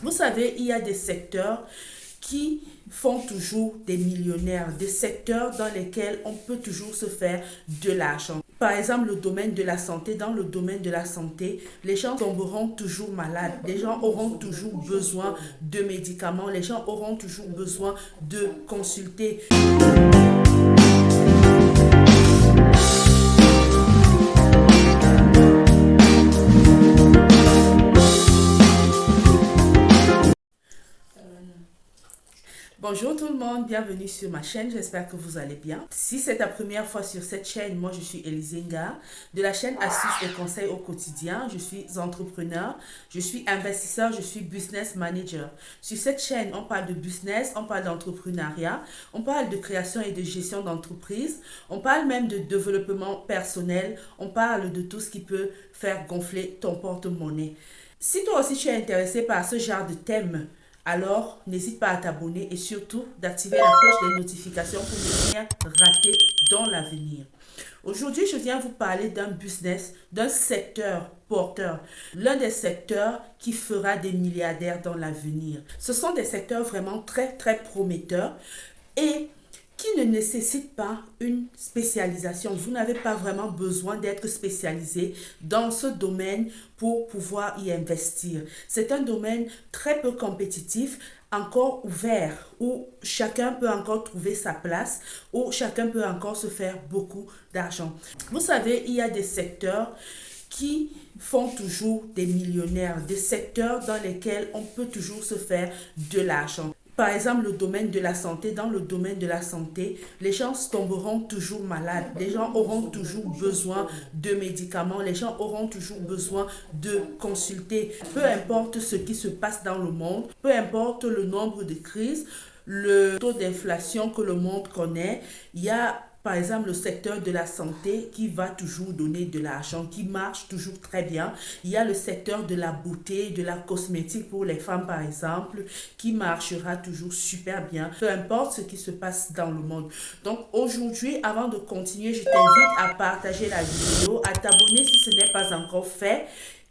Vous savez, il y a des secteurs qui font toujours des millionnaires, des secteurs dans lesquels on peut toujours se faire de l'argent. Par exemple, le domaine de la santé. Dans le domaine de la santé, les gens tomberont toujours malades. Les gens auront toujours besoin de médicaments. Les gens auront toujours besoin de consulter. Bonjour tout le monde, bienvenue sur ma chaîne, j'espère que vous allez bien. Si c'est ta première fois sur cette chaîne, moi je suis Elizenga de la chaîne Astuces et Conseils au quotidien. Je suis entrepreneur, je suis investisseur, je suis business manager. Sur cette chaîne, on parle de business, on parle d'entrepreneuriat, on parle de création et de gestion d'entreprise, on parle même de développement personnel, on parle de tout ce qui peut faire gonfler ton porte-monnaie. Si toi aussi tu es intéressé par ce genre de thème, alors n'hésite pas à t'abonner et surtout d'activer la cloche des notifications pour ne rien rater dans l'avenir. Aujourd'hui, je viens vous parler d'un business, d'un secteur porteur, l'un des secteurs qui fera des milliardaires dans l'avenir. Ce sont des secteurs vraiment très prometteurs et qui ne nécessite pas une spécialisation. Vous n'avez pas vraiment besoin d'être spécialisé dans ce domaine pour pouvoir y investir. C'est un domaine très peu compétitif, encore ouvert, où chacun peut encore trouver sa place, où chacun peut encore se faire beaucoup d'argent. Vous savez, il y a des secteurs qui font toujours des millionnaires, des secteurs dans lesquels on peut toujours se faire de l'argent. Par exemple, le domaine de la santé. Dans le domaine de la santé, les gens tomberont toujours malades. Les gens auront toujours besoin de médicaments. Les gens auront toujours besoin de consulter. Peu importe ce qui se passe dans le monde, peu importe le nombre de crises, le taux d'inflation que le monde connaît, il y a par exemple le secteur de la santé qui va toujours donner de l'argent, qui marche toujours très bien. Il y a le secteur de la beauté, de la cosmétique pour les femmes par exemple, qui marchera toujours super bien, peu importe ce qui se passe dans le monde. Donc aujourd'hui, avant de continuer, je t'invite à partager la vidéo, à t'abonner si ce n'est pas encore fait,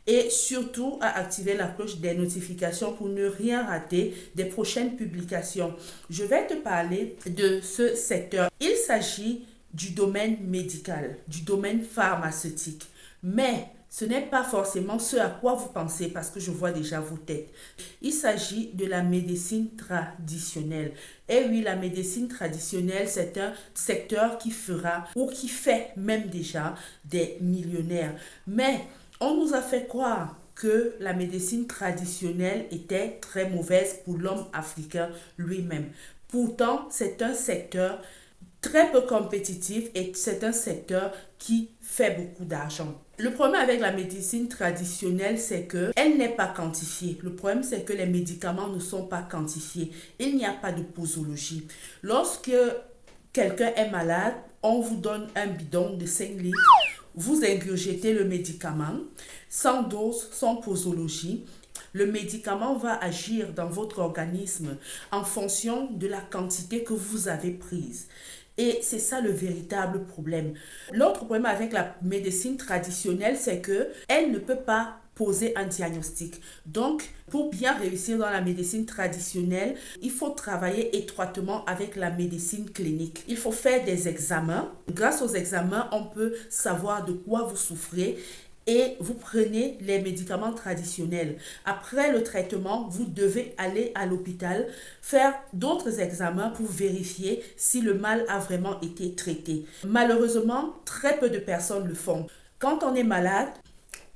et surtout à activer la cloche des notifications pour ne rien rater des prochaines publications. Je vais te parler de ce secteur. Il s'agit du domaine médical, du domaine pharmaceutique. Mais ce n'est pas forcément ce à quoi vous pensez parce que je vois déjà vos têtes. Il s'agit de la médecine traditionnelle. Et oui, la médecine traditionnelle, c'est un secteur qui fera ou qui fait même déjà des millionnaires. Mais on nous a fait croire que la médecine traditionnelle était très mauvaise pour l'homme africain lui-même. Pourtant, c'est un secteur très peu compétitif et c'est un secteur qui fait beaucoup d'argent. Le problème avec la médecine traditionnelle, c'est qu'elle n'est pas quantifiée. Le problème, c'est que les médicaments ne sont pas quantifiés. Il n'y a pas de posologie. Lorsque quelqu'un est malade, on vous donne un bidon de 5 litres. Vous ingurgitez le médicament sans dose, sans posologie. Le médicament va agir dans votre organisme en fonction de la quantité que vous avez prise. Et c'est ça le véritable problème. L'autre problème avec la médecine traditionnelle, c'est qu'elle ne peut pas poser un diagnostic. Donc, pour bien réussir dans la médecine traditionnelle, il faut travailler étroitement avec la médecine clinique. Il faut faire des examens. Grâce aux examens, on peut savoir de quoi vous souffrez et vous prenez les médicaments traditionnels. Après le traitement, vous devez aller à l'hôpital faire d'autres examens pour vérifier si le mal a vraiment été traité. Malheureusement, très peu de personnes le font. Quand on est malade,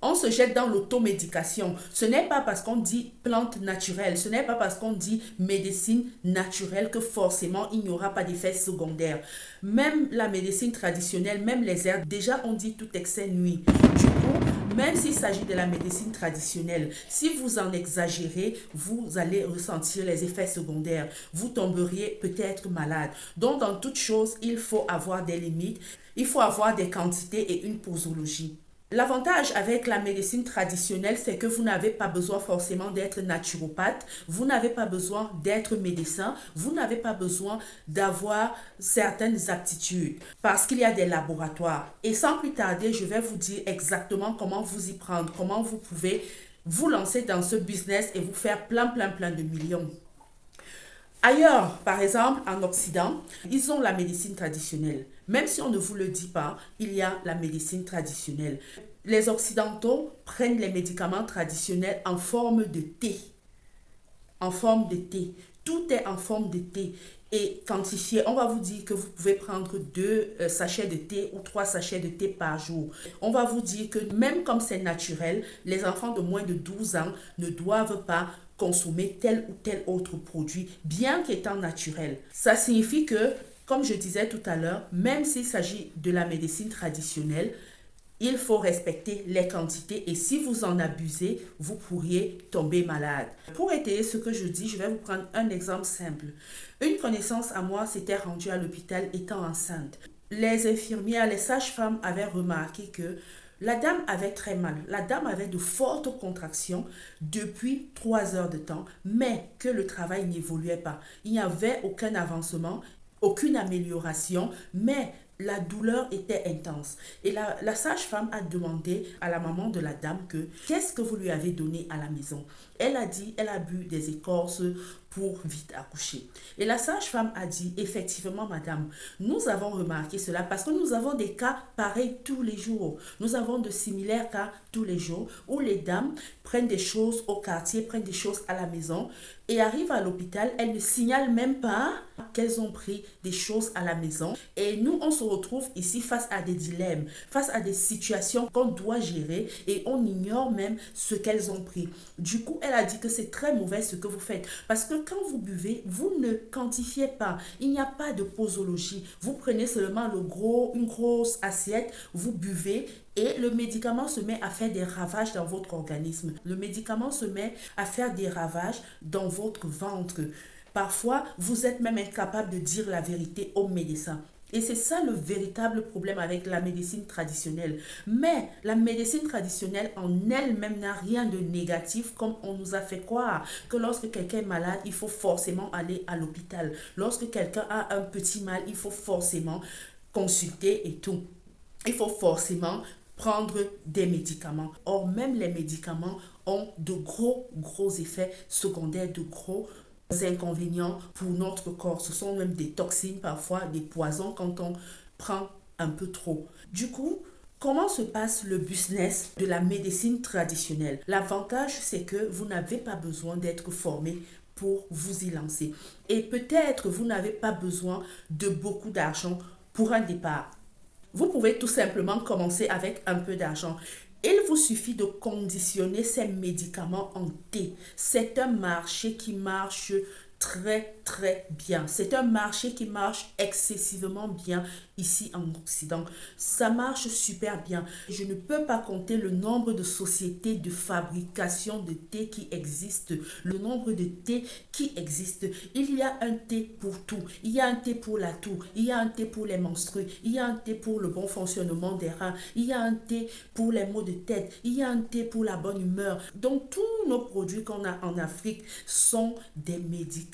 on se jette dans l'automédication. Ce n'est pas parce qu'on dit plante naturelle, ce n'est pas parce qu'on dit médecine naturelle que forcément il n'y aura pas d'effets secondaires. Même la médecine traditionnelle, même les herbes, déjà on dit tout excès nuit. Du coup, même s'il s'agit de la médecine traditionnelle, si vous en exagérez, vous allez ressentir les effets secondaires. Vous tomberiez peut-être malade. Donc dans toute chose, il faut avoir des limites, il faut avoir des quantités et une posologie. L'avantage avec la médecine traditionnelle, c'est que vous n'avez pas besoin forcément d'être naturopathe, vous n'avez pas besoin d'être médecin, vous n'avez pas besoin d'avoir certaines aptitudes parce qu'il y a des laboratoires. Et sans plus tarder, je vais vous dire exactement comment vous y prendre, comment vous pouvez vous lancer dans ce business et vous faire plein de millions. Ailleurs, par exemple, en Occident, ils ont la médecine traditionnelle. Même si on ne vous le dit pas, il y a la médecine traditionnelle. Les Occidentaux prennent les médicaments traditionnels en forme de thé. En forme de thé. Tout est en forme de thé. Et quantifié, on va vous dire que vous pouvez prendre 2 sachets de thé ou 3 sachets de thé par jour. On va vous dire que même comme c'est naturel, les enfants de moins de 12 ans ne doivent pas consommer tel ou tel autre produit, bien qu'étant naturel. Ça signifie que, comme je disais tout à l'heure, même s'il s'agit de la médecine traditionnelle, il faut respecter les quantités et si vous en abusez, vous pourriez tomber malade. Pour étayer ce que je dis, je vais vous prendre un exemple simple. Une connaissance à moi s'était rendue à l'hôpital étant enceinte. Les infirmières, les sages-femmes avaient remarqué que la dame avait très mal. La dame avait de fortes contractions depuis 3 heures de temps, mais que le travail n'évoluait pas. Il n'y avait aucun avancement, aucune amélioration, mais la douleur était intense. Et la sage-femme a demandé à la maman de la dame que qu'est-ce que vous lui avez donné à la maison. Elle a dit, elle a bu des écorces pour vite accoucher. Et la sage-femme a dit, effectivement, madame, nous avons remarqué cela parce que nous avons des cas pareils tous les jours. Nous avons de similaires cas tous les jours où les dames prennent des choses au quartier, prennent des choses à la maison et arrivent à l'hôpital. Elles ne signalent même pas qu'elles ont pris des choses à la maison. Et nous, on se retrouve ici face à des dilemmes, face à des situations qu'on doit gérer et on ignore même ce qu'elles ont pris. Du coup, elle a dit que c'est très mauvais ce que vous faites parce que quand vous buvez, vous ne quantifiez pas. Il n'y a pas de posologie. Vous prenez seulement une grosse assiette, vous buvez et le médicament se met à faire des ravages dans votre organisme. Le médicament se met à faire des ravages dans votre ventre. Parfois, vous êtes même incapable de dire la vérité au médecin. Et c'est ça le véritable problème avec la médecine traditionnelle. Mais la médecine traditionnelle en elle-même n'a rien de négatif comme on nous a fait croire que lorsque quelqu'un est malade, il faut forcément aller à l'hôpital. Lorsque quelqu'un a un petit mal, il faut forcément consulter et tout. Il faut forcément prendre des médicaments. Or, même les médicaments ont de gros effets secondaires, de gros inconvénients pour notre corps. Ce sont même des toxines, parfois des poisons quand on prend un peu trop. Du coup, comment se passe le business de la médecine traditionnelle? L'avantage, c'est que vous n'avez pas besoin d'être formé pour vous y lancer. Et peut-être vous n'avez pas besoin de beaucoup d'argent pour un départ. Vous pouvez tout simplement commencer avec un peu d'argent. Il vous suffit de conditionner ces médicaments en thé. C'est un marché qui marche très bien. C'est un marché qui marche excessivement bien ici en Occident. Ça marche super bien. Je ne peux pas compter le nombre de sociétés de fabrication de thé qui existent, le nombre de thés qui existent. Il y a un thé pour tout. Il y a un thé pour la toux. Il y a un thé pour les menstrues. Il y a un thé pour le bon fonctionnement des reins. Il y a un thé pour les maux de tête. Il y a un thé pour la bonne humeur. Donc tous nos produits qu'on a en Afrique sont des médicaments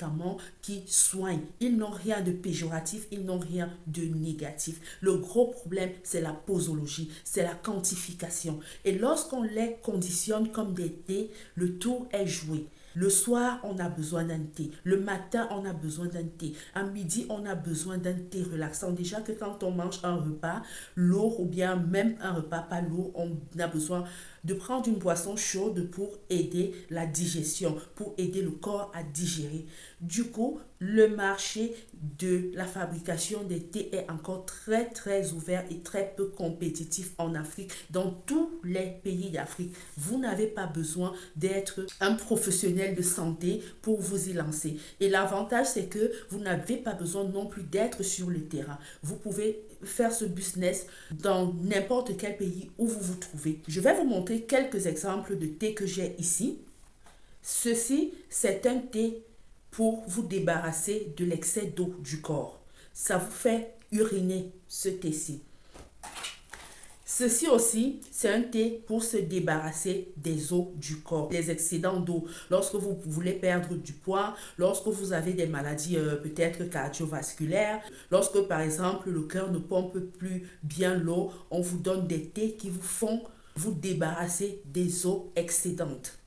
qui soignent. Ils n'ont rien de péjoratif, ils n'ont rien de négatif. Le gros problème, c'est la posologie, c'est la quantification. Et lorsqu'on les conditionne comme des thés, le tour est joué. Le soir, on a besoin d'un thé. Le matin, on a besoin d'un thé. À midi, on a besoin d'un thé relaxant. Déjà que quand on mange un repas lourd ou bien même un repas pas lourd, on a besoin de prendre une boisson chaude pour aider la digestion, pour aider le corps à digérer. Du coup, le marché de la fabrication des thés est encore très ouvert et très peu compétitif en Afrique, dans tous les pays d'Afrique. Vous n'avez pas besoin d'être un professionnel de santé pour vous y lancer. Et l'avantage, c'est que vous n'avez pas besoin non plus d'être sur le terrain. Vous pouvez faire ce business dans n'importe quel pays où vous vous trouvez. Je vais vous montrer quelques exemples de thé que j'ai ici. Ceci, c'est un thé pour vous débarrasser de l'excès d'eau du corps. Ça vous fait uriner ce thé-ci. Ceci aussi, c'est un thé pour se débarrasser des os du corps, des excédents d'eau. Lorsque vous voulez perdre du poids, lorsque vous avez des maladies peut-être cardiovasculaires, lorsque par exemple le cœur ne pompe plus bien l'eau, on vous donne des thés qui vous font vous débarrasser des eaux excédentes.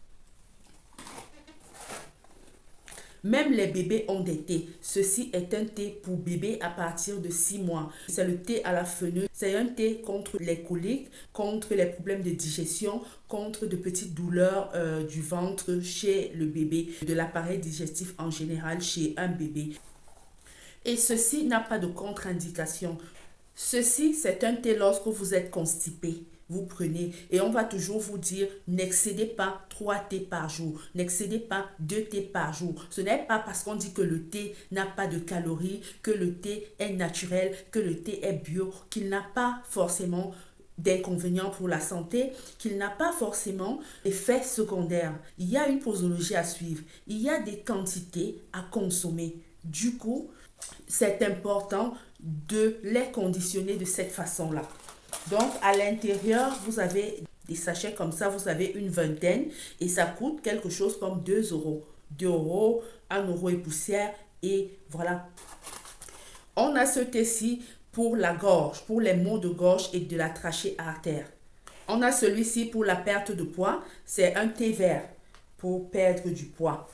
Même les bébés ont des thés. Ceci est un thé pour bébé à partir de 6 mois. C'est le thé à la fenouil. C'est un thé contre les coliques, contre les problèmes de digestion, contre de petites douleurs du ventre chez le bébé, de l'appareil digestif en général chez un bébé. Et ceci n'a pas de contre-indication. Ceci, c'est un thé lorsque vous êtes constipé. Vous prenez et on va toujours vous dire n'excédez pas 3 thés par jour, n'excédez pas 2 thés par jour. Ce n'est pas parce qu'on dit que le thé n'a pas de calories, que le thé est naturel, que le thé est bio, qu'il n'a pas forcément d'inconvénients pour la santé, qu'il n'a pas forcément d'effets secondaires. Il y a une posologie à suivre, il y a des quantités à consommer. Du coup, c'est important de les conditionner de cette façon-là. Donc, à l'intérieur, vous avez des sachets comme ça, vous avez une vingtaine et ça coûte quelque chose comme 2 euros. 2 euros, 1 euro et poussière et voilà. On a ce thé-ci pour la gorge, pour les maux de gorge et de la trachée artère. On a celui-ci pour la perte de poids, c'est un thé vert pour perdre du poids.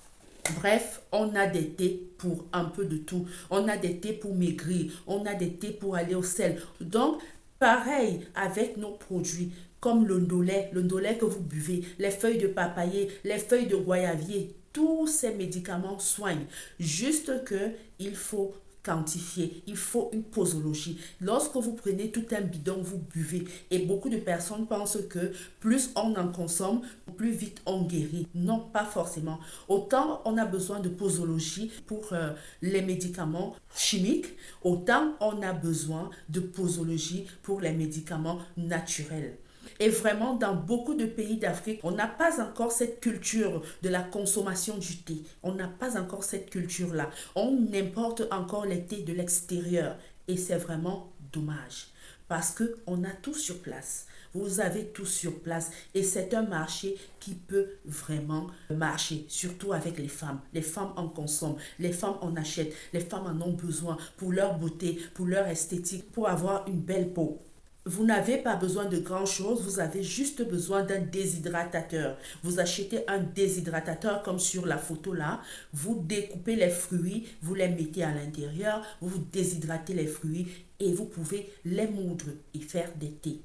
Bref, on a des thés pour un peu de tout. On a des thés pour maigrir. On a des thés pour aller au sel. Donc, pareil avec nos produits comme le ndolé que vous buvez, les feuilles de papayer, les feuilles de goyavier. Tous ces médicaments soignent. Juste que il faut quantifier, il faut une posologie. Lorsque vous prenez tout un bidon, vous buvez. Et beaucoup de personnes pensent que plus on en consomme, plus vite on guérit. Non, pas forcément. Autant on a besoin de posologie pour les médicaments chimiques, autant on a besoin de posologie pour les médicaments naturels. Et vraiment, dans beaucoup de pays d'Afrique, on n'a pas encore cette culture de la consommation du thé. On n'a pas encore cette culture-là. On importe encore les thés de l'extérieur. Et c'est vraiment dommage. Parce qu'on a tout sur place. Vous avez tout sur place. Et c'est un marché qui peut vraiment marcher. Surtout avec les femmes. Les femmes en consomment. Les femmes en achètent. Les femmes en ont besoin pour leur beauté, pour leur esthétique, pour avoir une belle peau. Vous n'avez pas besoin de grand-chose, vous avez juste besoin d'un déshydratateur. Vous achetez un déshydratateur comme sur la photo là, vous découpez les fruits, vous les mettez à l'intérieur, vous déshydratez les fruits et vous pouvez les moudre et faire des thés.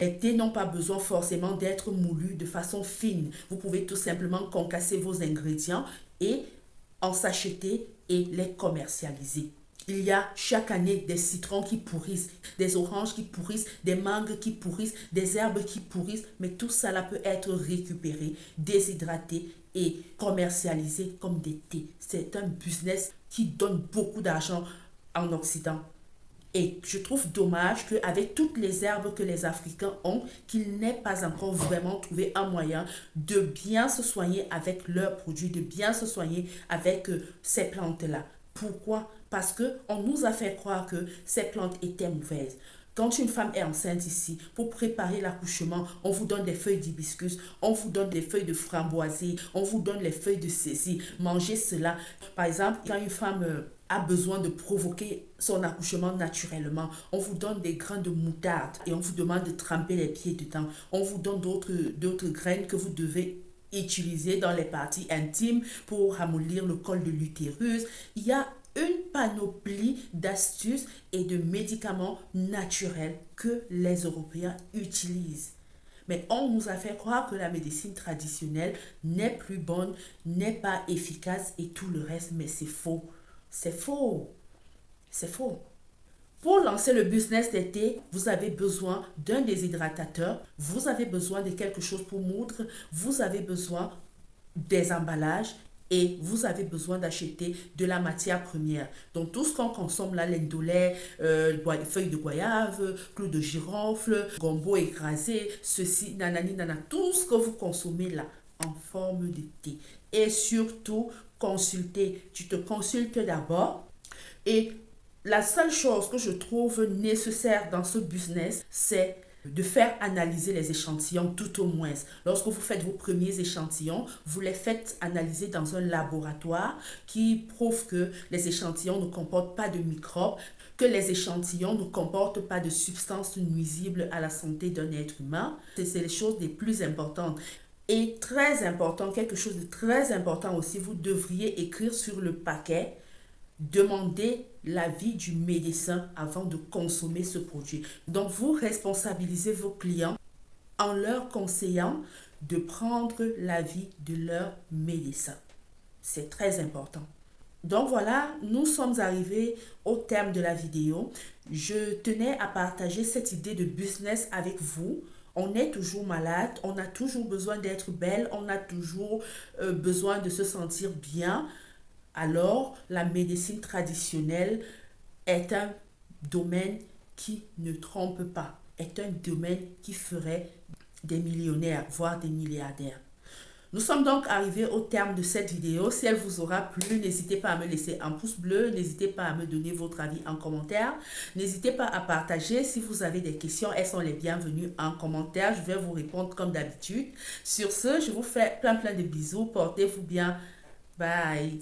Les thés n'ont pas besoin forcément d'être moulus de façon fine. Vous pouvez tout simplement concasser vos ingrédients et en s'acheter et les commercialiser. Il y a chaque année des citrons qui pourrissent, des oranges qui pourrissent, des mangues qui pourrissent, des herbes qui pourrissent, mais tout ça là peut être récupéré, déshydraté et commercialisé comme des thés. C'est un business qui donne beaucoup d'argent en Occident. Et je trouve dommage qu'avec toutes les herbes que les Africains ont, qu'ils n'aient pas encore vraiment trouvé un moyen de bien se soigner avec leurs produits, de bien se soigner avec ces plantes-là. Pourquoi? Parce qu'on nous a fait croire que ces plantes étaient mauvaises. Quand une femme est enceinte ici, pour préparer l'accouchement, on vous donne des feuilles d'hibiscus, on vous donne des feuilles de framboisier, on vous donne les feuilles de saisie. Mangez cela. Par exemple, quand une femme a besoin de provoquer son accouchement naturellement, on vous donne des grains de moutarde et on vous demande de tremper les pieds dedans. On vous donne d'autres graines que vous devez utiliser dans les parties intimes pour ramollir le col de l'utérus. Il y a une panoplie d'astuces et de médicaments naturels que les Européens utilisent. Mais on nous a fait croire que la médecine traditionnelle n'est plus bonne, n'est pas efficace et tout le reste, mais c'est faux. C'est faux. C'est faux. Pour lancer le business des thés, vous avez besoin d'un déshydratateur, vous avez besoin de quelque chose pour moudre, vous avez besoin des emballages et vous avez besoin d'acheter de la matière première. Donc tout ce qu'on consomme là, l'indolé, feuilles de goyave, clous de girofle, gombo écrasé, ceci, nanani, nana, tout ce que vous consommez là en forme de thé. Et surtout, consultez. Tu te consultes d'abord et la seule chose que je trouve nécessaire dans ce business, c'est de faire analyser les échantillons tout au moins. Lorsque vous faites vos premiers échantillons, vous les faites analyser dans un laboratoire qui prouve que les échantillons ne comportent pas de microbes, que les échantillons ne comportent pas de substances nuisibles à la santé d'un être humain. C'est les choses les plus importantes. Et très important, quelque chose de très important aussi, vous devriez écrire sur le paquet, demander l'avis du médecin avant de consommer ce produit. Donc, vous responsabilisez vos clients en leur conseillant de prendre l'avis de leur médecin. C'est très important. Donc voilà, nous sommes arrivés au terme de la vidéo. Je tenais à partager cette idée de business avec vous. On est toujours malade, on a toujours besoin d'être belle, on a toujours besoin de se sentir bien. Alors, la médecine traditionnelle est un domaine qui ne trompe pas, est un domaine qui ferait des millionnaires, voire des milliardaires. Nous sommes donc arrivés au terme de cette vidéo. Si elle vous aura plu, n'hésitez pas à me laisser un pouce bleu, n'hésitez pas à me donner votre avis en commentaire, n'hésitez pas à partager. Si vous avez des questions, elles sont les bienvenues en commentaire. Je vais vous répondre comme d'habitude. Sur ce, je vous fais plein de bisous. Portez-vous bien. Bye.